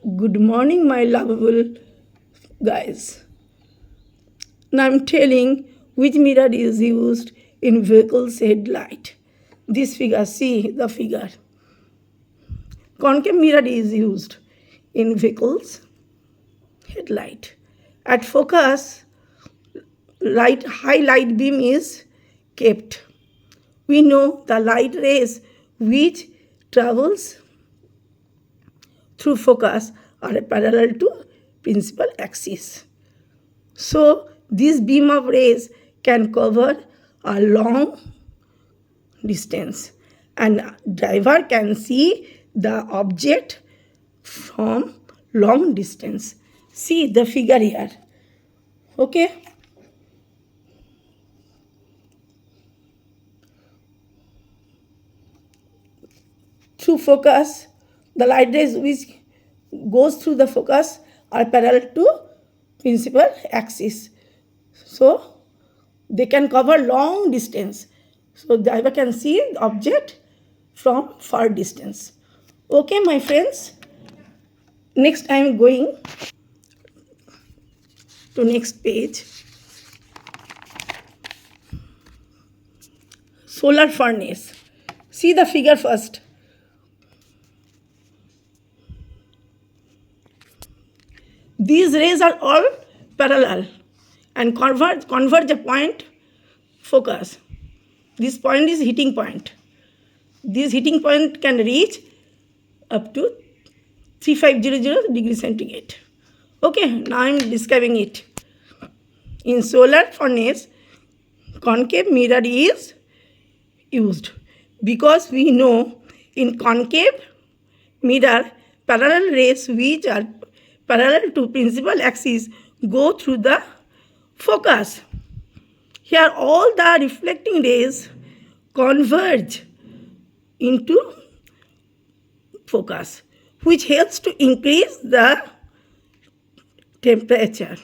Good morning, my lovable guys. Now I'm telling which mirror is used in vehicle's headlight. This figure, see the figure. Concave mirror is used in vehicle's headlight. At focus, high light beam is kept. We know the light rays which travels through focus are parallel to principal axis. So this beam of rays can cover a long distance and driver can see the object from long distance. See the figure here. Okay. Through focus, the light rays which goes through the focus are parallel to principal axis. So they can cover long distance. So the driver can see the object from far distance. Okay, my friends. Next I am going to next page. Solar furnace. See the figure first. These rays are all parallel and converge a point focus. This point is heating point. This heating point can reach up to 3500 degrees centigrade. Okay, now I am describing it. In solar furnace, concave mirror is used because we know in concave mirror parallel rays which are parallel to principal axis go through the focus. Here all the reflecting rays converge into focus, which helps to increase the temperature,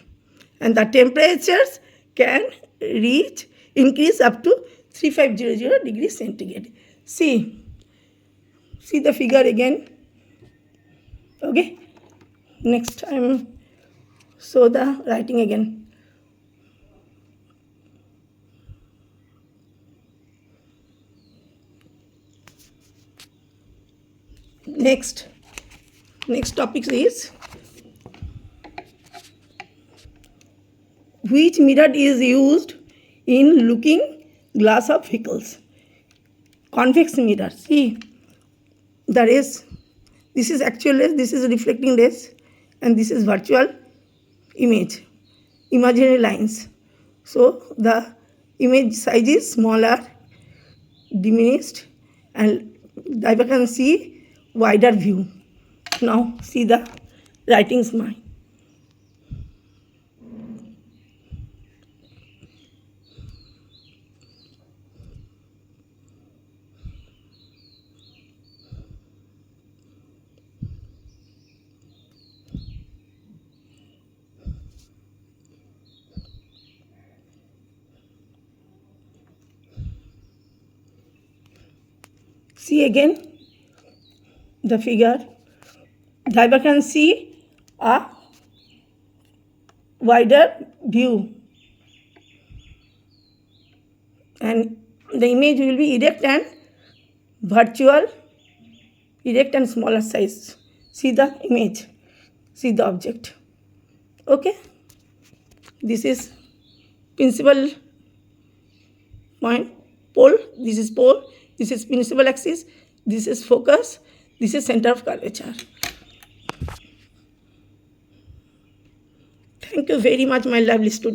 and the temperatures can increase up to 3500 degrees centigrade. See the figure again. Okay, next time show the writing again. Next topic is which mirror is used in looking glass of vehicles. Convex mirror. See the rays. This is actual rays, this is reflecting rays, and this is virtual image, imaginary lines. So the image size is smaller, diminished, and driver can see wider view. Now see the writings mine. See again the figure. Driver can see a wider view, and the image will be erect and virtual, erect and smaller size. See the image, see the object. Okay, this is principal point, pole, this is pole, this is principal axis, this is focus, this is center of curvature. Thank you very much, my lovely students.